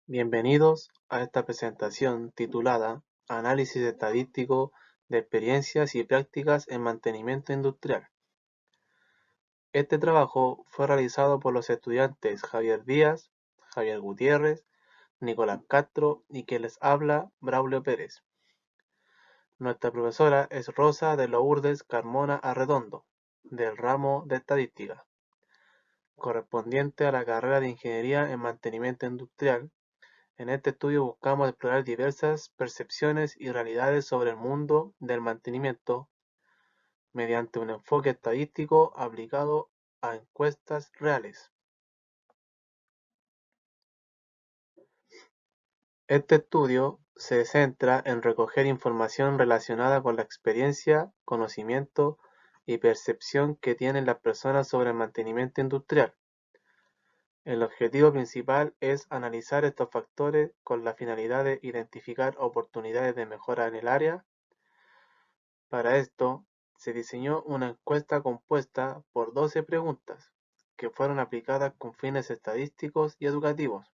Bienvenidos a esta presentación titulada Análisis estadístico de experiencias y prácticas en mantenimiento industrial. Este trabajo fue realizado por los estudiantes Javier Díaz, Javier Gutiérrez, Nicolás Castro y quien les habla, Braulio Pérez. Nuestra profesora es Rosa de Lourdes Carmona Arredondo, del ramo de Estadística, correspondiente a la carrera de Ingeniería en Mantenimiento Industrial. En este estudio buscamos explorar diversas percepciones y realidades sobre el mundo del mantenimiento mediante un enfoque estadístico aplicado a encuestas reales. Este estudio se centra en recoger información relacionada con la experiencia, conocimiento y percepción que tienen las personas sobre el mantenimiento industrial. El objetivo principal es analizar estos factores con la finalidad de identificar oportunidades de mejora en el área. Para esto, se diseñó una encuesta compuesta por 12 preguntas, que fueron aplicadas con fines estadísticos y educativos.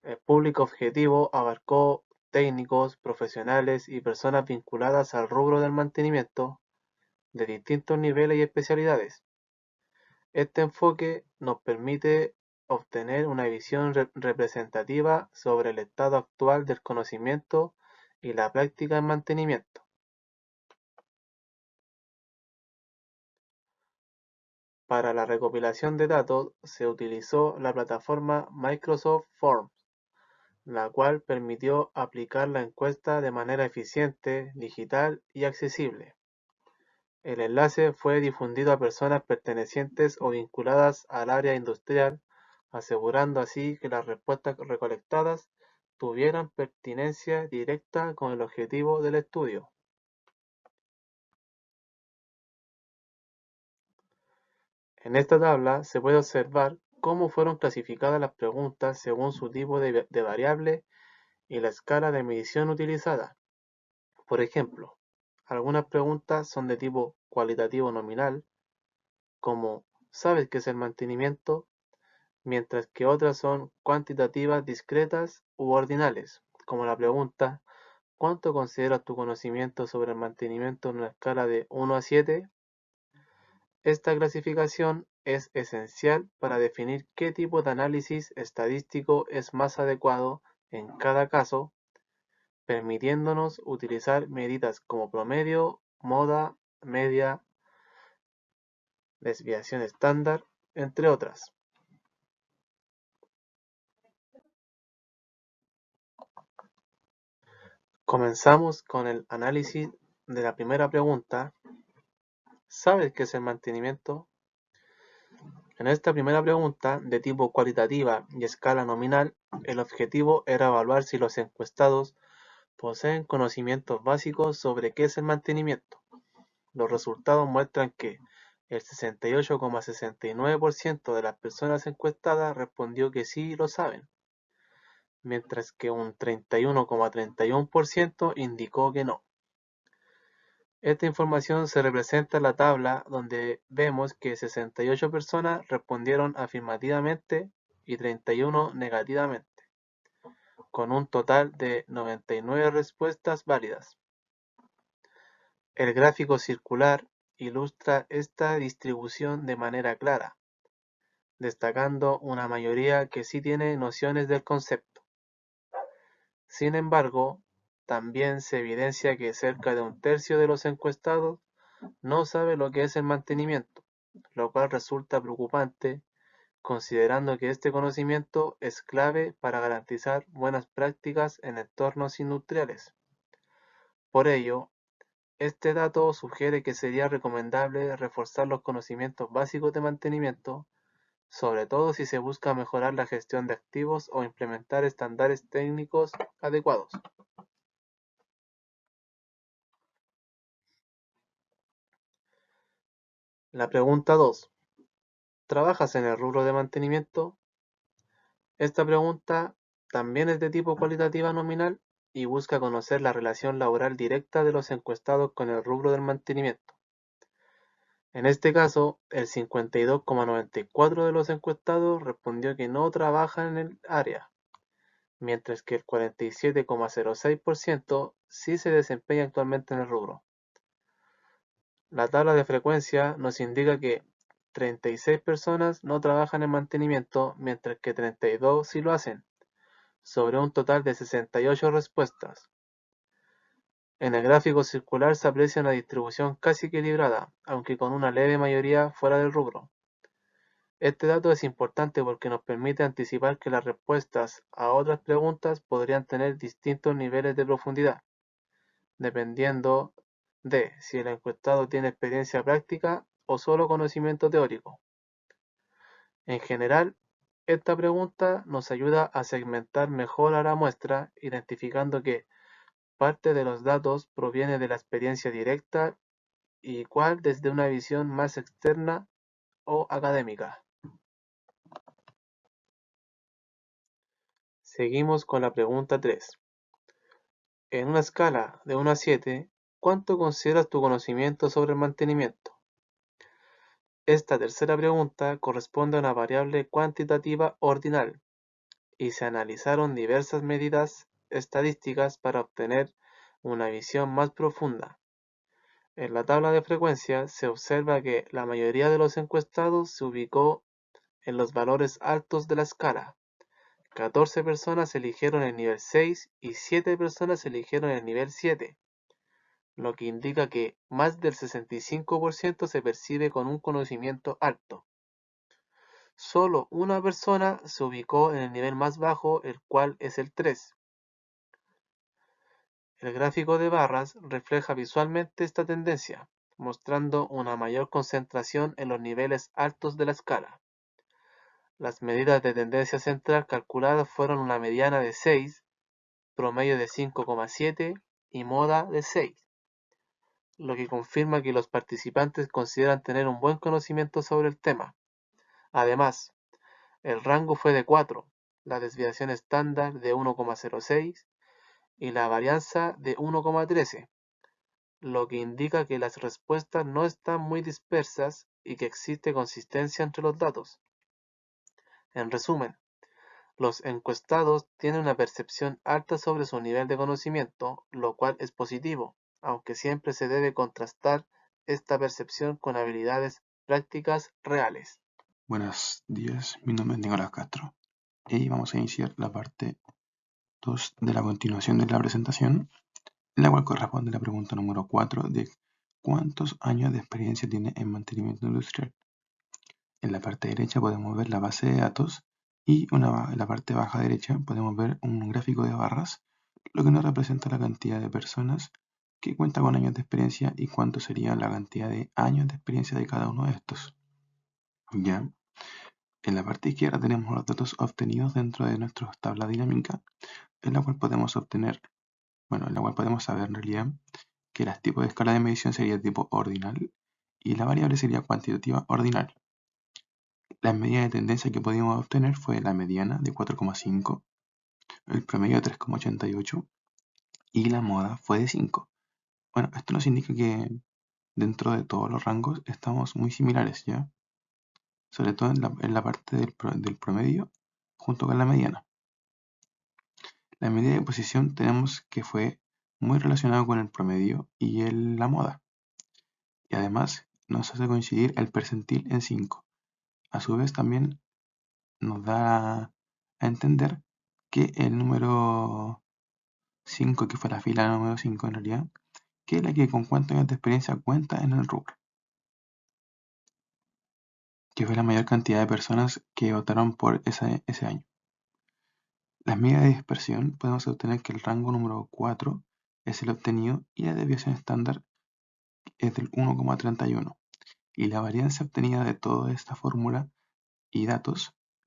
El público objetivo abarcó técnicos, profesionales y personas vinculadas al rubro del mantenimiento de distintos niveles y especialidades. Este enfoque nos permite obtener una visión representativa sobre el estado actual del conocimiento y la práctica en mantenimiento. Para la recopilación de datos se utilizó la plataforma Microsoft Forms, la cual permitió aplicar la encuesta de manera eficiente, digital y accesible. El enlace fue difundido a personas pertenecientes o vinculadas al área industrial, asegurando así que las respuestas recolectadas tuvieran pertinencia directa con el objetivo del estudio. En esta tabla se puede observar cómo fueron clasificadas las preguntas según su tipo de variable y la escala de medición utilizada. Por ejemplo, algunas preguntas son de tipo cualitativo nominal, como ¿sabes qué es el mantenimiento?, mientras que otras son cuantitativas discretas u ordinales, como la pregunta ¿cuánto consideras tu conocimiento sobre el mantenimiento en una escala de 1 a 7? Esta clasificación es esencial para definir qué tipo de análisis estadístico es más adecuado en cada caso, permitiéndonos utilizar medidas como promedio, moda, media, desviación estándar, entre otras. Comenzamos con el análisis de la primera pregunta. ¿Sabes qué es el mantenimiento? En esta primera pregunta, de tipo cualitativa y escala nominal, el objetivo era evaluar si los encuestados poseen conocimientos básicos sobre qué es el mantenimiento. Los resultados muestran que el 68,69% de las personas encuestadas respondió que sí lo saben, mientras que un 31,31% indicó que no. Esta información se representa en la tabla donde vemos que 68 personas respondieron afirmativamente y 31 negativamente, con un total de 99 respuestas válidas. El gráfico circular ilustra esta distribución de manera clara, destacando una mayoría que sí tiene nociones del concepto. Sin embargo, también se evidencia que cerca de un tercio de los encuestados no sabe lo que es el mantenimiento, lo cual resulta preocupante considerando que este conocimiento es clave para garantizar buenas prácticas en entornos industriales. Por ello, este dato sugiere que sería recomendable reforzar los conocimientos básicos de mantenimiento, sobre todo si se busca mejorar la gestión de activos o implementar estándares técnicos adecuados. La pregunta 2. ¿Trabajas en el rubro de mantenimiento? Esta pregunta también es de tipo cualitativa nominal y busca conocer la relación laboral directa de los encuestados con el rubro del mantenimiento. En este caso, el 52,94% de los encuestados respondió que no trabaja en el área, mientras que el 47,06% sí se desempeña actualmente en el rubro. La tabla de frecuencia nos indica que 36 personas no trabajan en mantenimiento, mientras que 32 sí lo hacen, sobre un total de 68 respuestas. En el gráfico circular se aprecia una distribución casi equilibrada, aunque con una leve mayoría fuera del rubro. Este dato es importante porque nos permite anticipar que las respuestas a otras preguntas podrían tener distintos niveles de profundidad, dependiendo de si el encuestado tiene experiencia práctica o solo conocimiento teórico. En general, esta pregunta nos ayuda a segmentar mejor a la muestra, identificando que parte de los datos proviene de la experiencia directa y cuál desde una visión más externa o académica. Seguimos con la pregunta 3. En una escala de 1 a 7, ¿cuánto consideras tu conocimiento sobre el mantenimiento? Esta tercera pregunta corresponde a una variable cuantitativa ordinal y se analizaron diversas medidas estadísticas para obtener una visión más profunda. En la tabla de frecuencia se observa que la mayoría de los encuestados se ubicó en los valores altos de la escala. 14 personas eligieron el nivel 6 y 7 personas eligieron el nivel 7, lo que indica que más del 65% se percibe con un conocimiento alto. Solo una persona se ubicó en el nivel más bajo, el cual es el 3. El gráfico de barras refleja visualmente esta tendencia, mostrando una mayor concentración en los niveles altos de la escala. Las medidas de tendencia central calculadas fueron una mediana de 6, promedio de 5,7 y moda de 6, lo que confirma que los participantes consideran tener un buen conocimiento sobre el tema. Además, el rango fue de 4, la desviación estándar de 1,06 y la varianza de 1,13, lo que indica que las respuestas no están muy dispersas y que existe consistencia entre los datos. En resumen, los encuestados tienen una percepción alta sobre su nivel de conocimiento, lo cual es positivo, aunque siempre se debe contrastar esta percepción con habilidades prácticas reales. Buenos días, mi nombre es Nicolás Castro y vamos a iniciar la parte 2 de la continuación de la presentación, en la cual corresponde la pregunta número 4 de ¿cuántos años de experiencia tiene en mantenimiento industrial? En la parte derecha podemos ver la base de datos y en la parte baja derecha podemos ver un gráfico de barras, lo que nos representa la cantidad de personas que cuentan con años de experiencia y cuánto sería la cantidad de años de experiencia de cada uno de estos. Ya. En la parte izquierda tenemos los datos obtenidos dentro de nuestra tabla dinámica, en la cual podemos saber en realidad que el tipo de escala de medición sería tipo ordinal y la variable sería cuantitativa ordinal. La medida de tendencia que pudimos obtener fue la mediana de 4,5, el promedio de 3,88 y la moda fue de 5. Bueno, esto nos indica que dentro de todos los rangos estamos muy similares, ¿ya? Sobre todo en la parte del promedio junto con la mediana. La medida de posición tenemos que fue muy relacionado con el promedio y la moda. Y además nos hace coincidir el percentil en 5. A su vez también nos da a entender que el número 5, que fue la fila número 5 en realidad, que es la que con cuántos años de experiencia cuenta en el rubro, que fue la mayor cantidad de personas que votaron por ese año. Las medidas de dispersión podemos obtener que el rango número 4 es el obtenido y la desviación estándar es del 1,31 y la varianza obtenida de toda esta fórmula y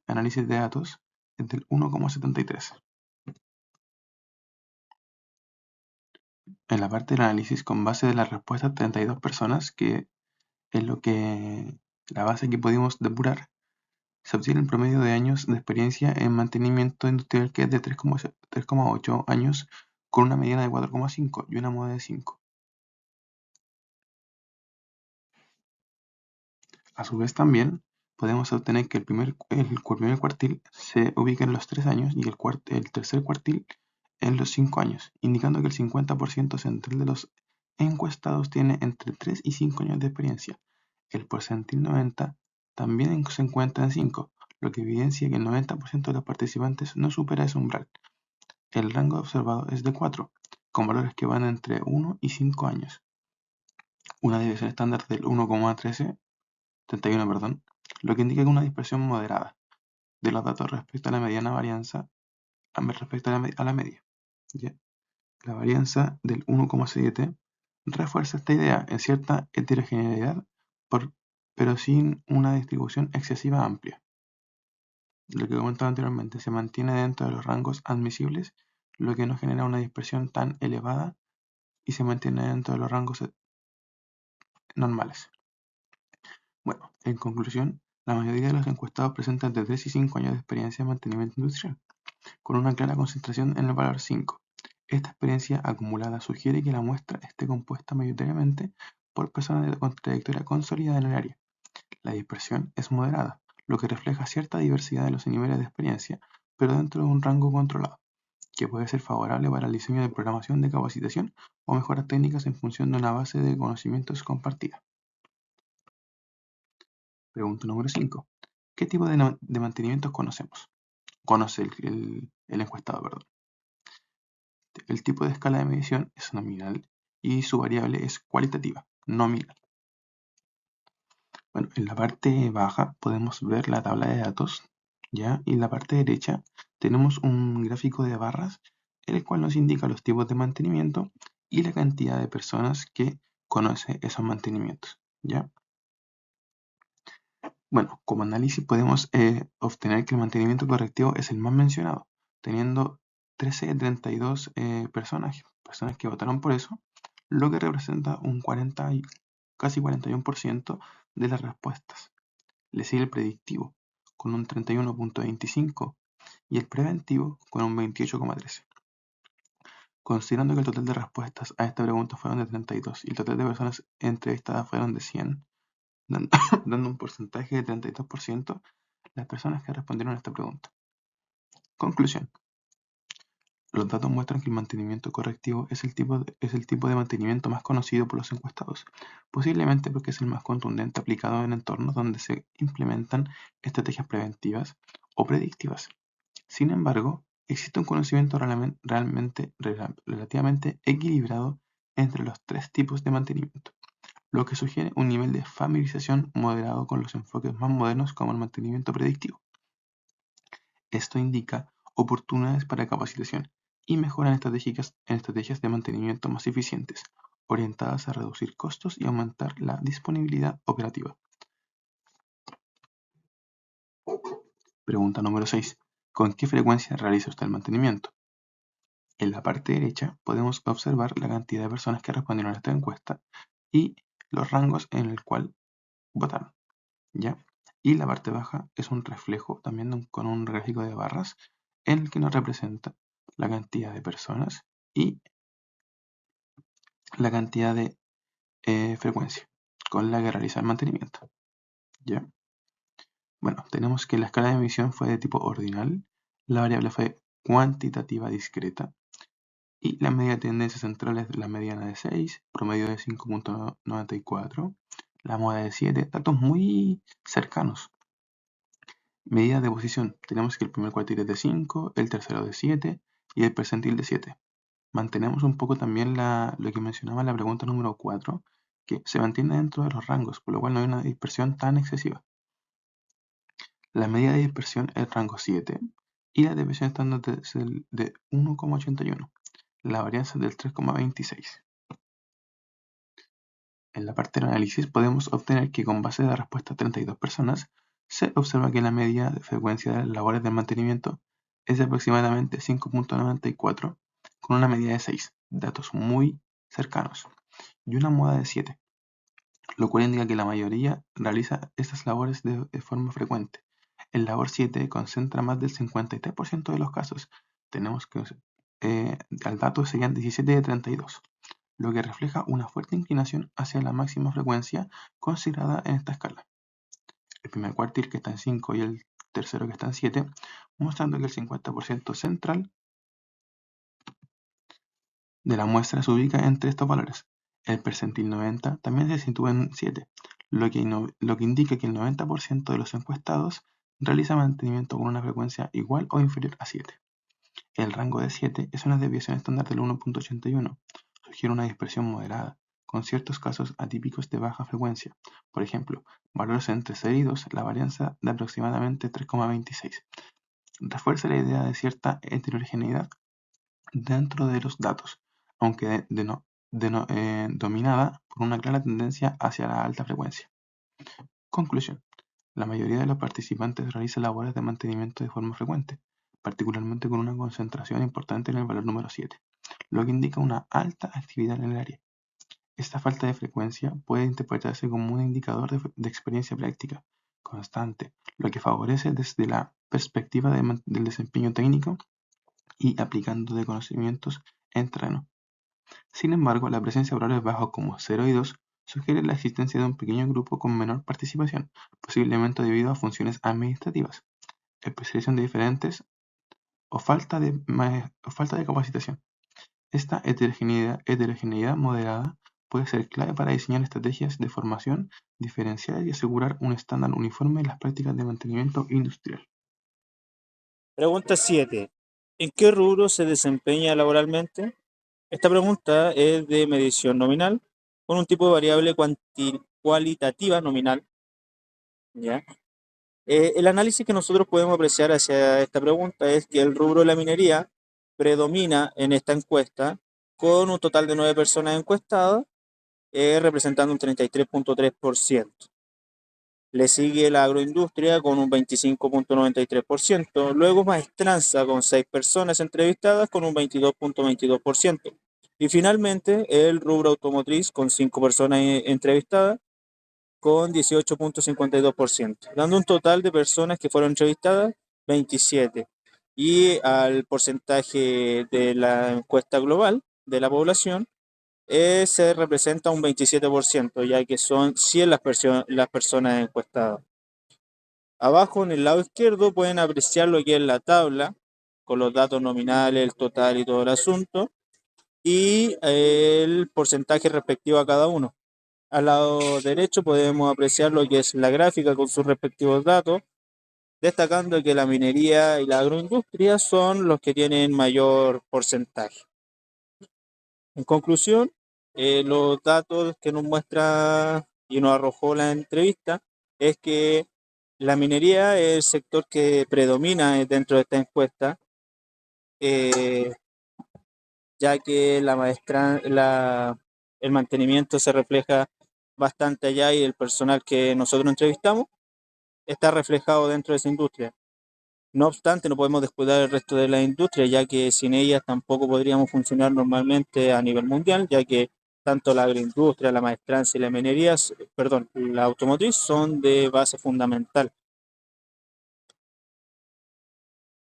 análisis de datos, es del 1,73. En la parte del análisis con base de las respuestas 32 personas, que es la base que pudimos depurar, se obtiene el promedio de años de experiencia en mantenimiento industrial, que es de 3,8 años, con una mediana de 4,5 y una moda de 5. A su vez también podemos obtener que el primer cuartil se ubica en los 3 años y el tercer cuartil en los 5 años, indicando que el 50% central de los encuestados tiene entre 3 y 5 años de experiencia. El porcentil 90 también se encuentra en 5, lo que evidencia que el 90% de los participantes no supera ese umbral. El rango observado es de 4, con valores que van entre 1 y 5 años. Una desviación estándar del 1,31, perdón, lo que indica que una dispersión moderada de los datos respecto a la mediana varianza respecto a la media. ¿Ya? La varianza del 1,7 refuerza esta idea en cierta heterogeneidad, pero sin una distribución excesiva amplia. Lo que comentaba anteriormente, se mantiene dentro de los rangos admisibles, lo que no genera una dispersión tan elevada y se mantiene dentro de los rangos normales. Bueno, en conclusión, la mayoría de los encuestados presentan de 3 y 5 años de experiencia en mantenimiento industrial, con una clara concentración en el valor 5. Esta experiencia acumulada sugiere que la muestra esté compuesta mayoritariamente por personas con trayectoria consolidada en el área. La dispersión es moderada, lo que refleja cierta diversidad de los niveles de experiencia, pero dentro de un rango controlado, que puede ser favorable para el diseño de programación de capacitación o mejoras técnicas en función de una base de conocimientos compartida. Pregunta número 5. ¿Qué tipo de mantenimientos conocemos? Conoce el encuestado, perdón. El tipo de escala de medición es nominal y su variable es cualitativa, nominal. Bueno, en la parte baja podemos ver la tabla de datos, ¿ya? Y en la parte derecha tenemos un gráfico de barras, el cual nos indica los tipos de mantenimiento y la cantidad de personas que conoce esos mantenimientos, ¿ya? Bueno, como análisis podemos obtener que el mantenimiento correctivo es el más mencionado, teniendo 13 de 32 personas que votaron por eso, lo que representa un 40 y casi 41% de las respuestas. Le sigue el predictivo, con un 31,25 y el preventivo con un 28,13. Considerando que el total de respuestas a esta pregunta fueron de 32 y el total de personas entrevistadas fueron de 100, dando un porcentaje de 32%, las personas que respondieron a esta pregunta. Conclusión. Los datos muestran que el mantenimiento correctivo es el tipo de mantenimiento más conocido por los encuestados, posiblemente porque es el más contundente aplicado en entornos donde se implementan estrategias preventivas o predictivas. Sin embargo, existe un conocimiento relativamente equilibrado entre los tres tipos de mantenimiento, lo que sugiere un nivel de familiarización moderado con los enfoques más modernos como el mantenimiento predictivo. Esto indica oportunidades para capacitación y mejora en estrategias de mantenimiento más eficientes, orientadas a reducir costos y aumentar la disponibilidad operativa. Pregunta número 6. ¿Con qué frecuencia realiza usted el mantenimiento? En la parte derecha podemos observar la cantidad de personas que respondieron a esta encuesta y los rangos en el cual votaron, ¿ya? Y la parte baja es un reflejo también con un gráfico de barras en el que nos representa la cantidad de personas y la cantidad de frecuencia con la que realiza el mantenimiento, ¿ya? Bueno, tenemos que la escala de emisión fue de tipo ordinal, la variable fue cuantitativa discreta y la media de tendencia central es la mediana de 6, promedio de 5,94, la moda de 7, datos muy cercanos. Medidas de posición, tenemos que el primer cuartil es de 5, el tercero de 7 y el percentil de 7. Mantenemos un poco también lo que mencionaba en la pregunta número 4, que se mantiene dentro de los rangos, por lo cual no hay una dispersión tan excesiva. La medida de dispersión es rango 7 y la desviación estándar es de 1,81. La varianza es del 3,26. En la parte del análisis podemos obtener que con base de la respuesta de 32 personas, se observa que la media de frecuencia de las labores de mantenimiento es de aproximadamente 5,94 con una medida de 6, datos muy cercanos, y una moda de 7, lo cual indica que la mayoría realiza estas labores de forma frecuente. El labor 7 concentra más del 53% de los casos. Tenemos que al dato serían 17 de 32, lo que refleja una fuerte inclinación hacia la máxima frecuencia considerada en esta escala. el primer cuartil que está en 5 y el tercero que está en 7, mostrando que el 50% central de la muestra se ubica entre estos valores. El percentil 90 también se sitúa en 7, lo que indica que el 90% de los encuestados realiza mantenimiento con una frecuencia igual o inferior a 7. El rango de 7 es una desviación estándar del 1.81. Sugiere una dispersión moderada, con ciertos casos atípicos de baja frecuencia. Por ejemplo, valores entre 0 y 2, la varianza de aproximadamente 3,26. Refuerza la idea de cierta heterogeneidad dentro de los datos, aunque dominada por una clara tendencia hacia la alta frecuencia. Conclusión. La mayoría de los participantes realiza labores de mantenimiento de forma frecuente, particularmente con una concentración importante en el valor número 7, lo que indica una alta actividad en el área. Esta falta de frecuencia puede interpretarse como un indicador de experiencia práctica constante, lo que favorece desde la perspectiva del desempeño técnico y aplicando de conocimientos en terreno. Sin embargo, la presencia de valores bajos como 0 y 2 sugiere la existencia de un pequeño grupo con menor participación, posiblemente debido a funciones administrativas, especialización de diferentes o falta de capacitación. Esta heterogeneidad moderada puede ser clave para diseñar estrategias de formación diferenciadas y asegurar un estándar uniforme en las prácticas de mantenimiento industrial. Pregunta 7. ¿En qué rubro se desempeña laboralmente? Esta pregunta es de medición nominal con un tipo de variable cualitativa nominal. ¿Ya? El análisis que nosotros podemos apreciar hacia esta pregunta es que el rubro de la minería predomina en esta encuesta con un total de 9 personas encuestadas, representando un 33.3%. Le sigue la agroindustria con un 25.93%, luego maestranza con 6 personas entrevistadas con un 22.22%. Y finalmente el rubro automotriz con 5 personas entrevistadas con 18.52%, dando un total de personas que fueron entrevistadas 27. Y al porcentaje de la encuesta global de la población se representa un 27%, ya que son 100 las personas encuestadas. Abajo en el lado izquierdo pueden apreciar lo que es la tabla con los datos nominales, el total y todo el asunto y el porcentaje respectivo a cada uno. Al lado derecho podemos apreciar lo que es la gráfica con sus respectivos datos, destacando que la minería y la agroindustria son los que tienen mayor porcentaje. En conclusión, los datos que nos muestra y nos arrojó la entrevista es que la minería es el sector que predomina dentro de esta encuesta, eh, ya que el mantenimiento se refleja bastante allá y el personal que nosotros entrevistamos está reflejado dentro de esa industria. No obstante, no podemos descuidar el resto de la industria, ya que sin ellas tampoco podríamos funcionar normalmente a nivel mundial, ya que tanto la agroindustria, la maestranza y la minería, perdón, la automotriz son de base fundamental.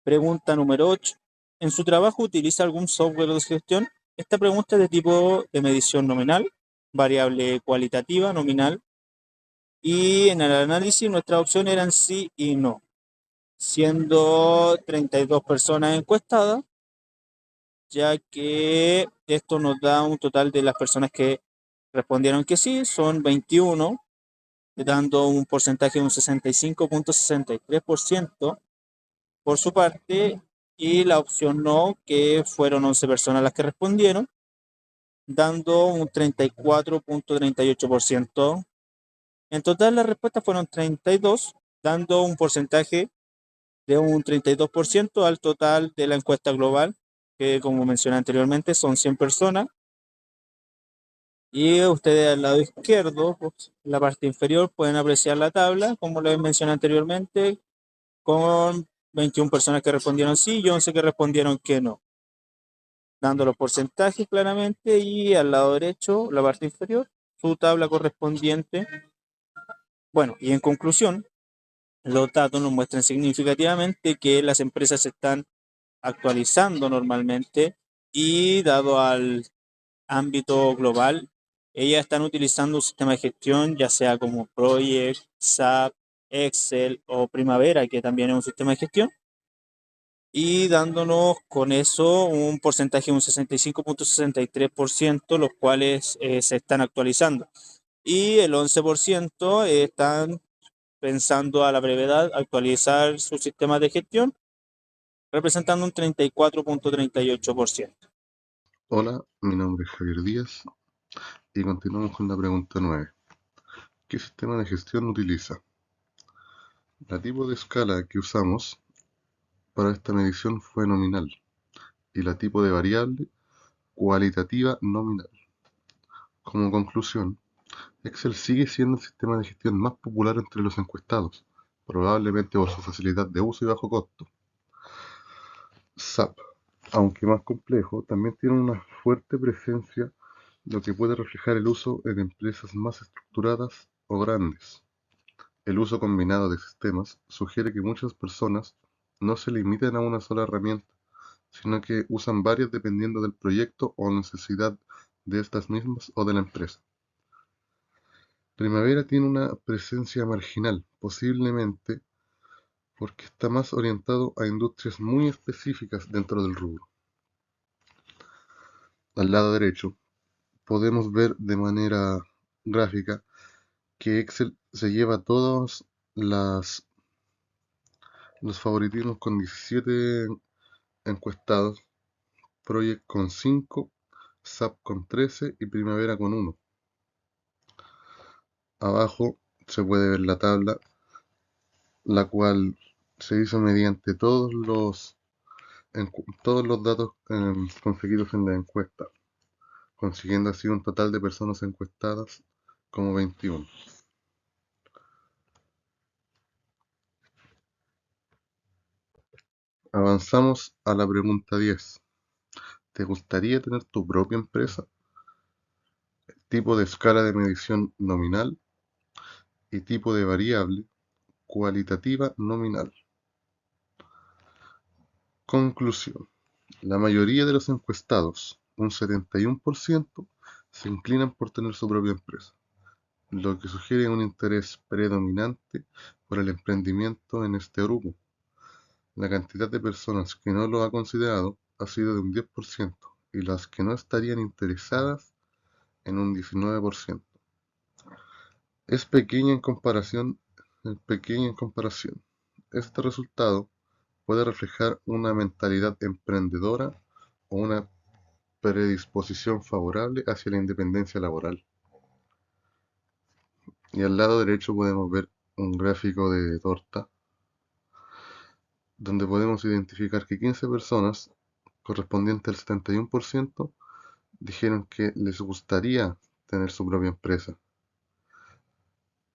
Pregunta número 8. ¿En su trabajo utiliza algún software de gestión? Esta pregunta es de tipo de medición nominal, variable cualitativa nominal, y en el análisis nuestras opciones eran sí y no, siendo 32 personas encuestadas, ya que esto nos da un total de las personas que respondieron que sí, son 21, dando un porcentaje de un 65.63% por su parte, y la opción no, que fueron 11 personas las que respondieron, dando un 34.38%. En total las respuestas fueron 32, dando un porcentaje de un 32% al total de la encuesta global, que como mencioné anteriormente son 100 personas. Y ustedes al lado izquierdo, pues, en la parte inferior, pueden apreciar la tabla, como les mencioné anteriormente, con 21 personas que respondieron sí y 11 que respondieron que no, dando los porcentajes claramente, y al lado derecho, la parte inferior, su tabla correspondiente. Bueno, y en conclusión, los datos nos muestran significativamente que las empresas se están actualizando normalmente y dado al ámbito global, ellas están utilizando un sistema de gestión, ya sea como Project, SAP, Excel o Primavera, que también es un sistema de gestión, y dándonos con eso un porcentaje de un 65,63%, los cuales se están actualizando. Y el 11% están pensando a la brevedad actualizar sus sistemas de gestión, representando un 34,38%. Hola, mi nombre es Javier Díaz y continuamos con la pregunta 9. ¿Qué sistema de gestión utiliza? La tipo de escala que usamos para esta medición fue nominal y la tipo de variable cualitativa nominal. Como conclusión, Excel sigue siendo el sistema de gestión más popular entre los encuestados, probablemente por su facilidad de uso y bajo costo. SAP, aunque más complejo, también tiene una fuerte presencia, lo que puede reflejar el uso en empresas más estructuradas o grandes. El uso combinado de sistemas sugiere que muchas personas no se limitan a una sola herramienta, sino que usan varias dependiendo del proyecto o necesidad de estas mismas o de la empresa. Primavera tiene una presencia marginal, posiblemente porque está más orientado a industrias muy específicas dentro del rubro. Al lado derecho, podemos ver de manera gráfica que Excel se lleva todos los favoritismos con 17 encuestados, Project con 5, SAP con 13 y Primavera con 1. Abajo se puede ver la tabla, la cual se hizo mediante todos los datos conseguidos en la encuesta, consiguiendo así un total de personas encuestadas como 21. Avanzamos a la pregunta 10. ¿Te gustaría tener tu propia empresa? Tipo de escala de medición nominal y tipo de variable cualitativa nominal. Conclusión. La mayoría de los encuestados, un 71%, se inclinan por tener su propia empresa, lo que sugiere un interés predominante por el emprendimiento en este grupo. La cantidad de personas que no lo ha considerado ha sido de un 10% y las que no estarían interesadas en un 19%. Es pequeña en comparación. Este resultado puede reflejar una mentalidad emprendedora o una predisposición favorable hacia la independencia laboral. Y al lado derecho podemos ver un gráfico de torta, donde podemos identificar que 15 personas, correspondiente al 71%, dijeron que les gustaría tener su propia empresa.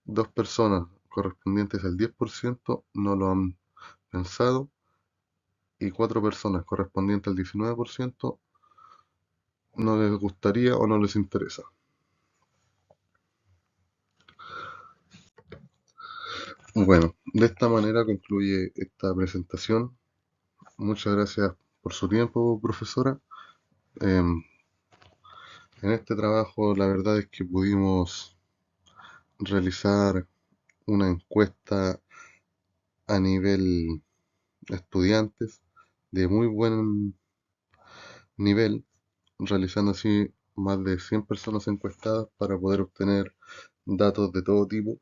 2 personas, correspondientes al 10%, no lo han pensado, y 4 personas, correspondientes al 19%, no les gustaría o no les interesa. Bueno, de esta manera concluye esta presentación. Muchas gracias por su tiempo, profesora. En este trabajo la verdad es que pudimos realizar una encuesta a nivel estudiantes de muy buen nivel, realizando así más de 100 personas encuestadas para poder obtener datos de todo tipo.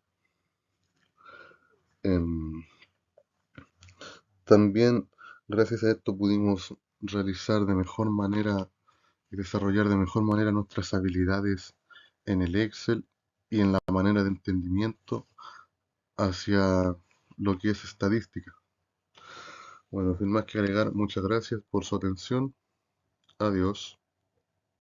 También gracias a esto pudimos realizar de mejor manera y desarrollar de mejor manera nuestras habilidades en el Excel y en la manera de entendimiento hacia lo que es estadística. Bueno, sin más que agregar, muchas gracias por su atención. Adiós.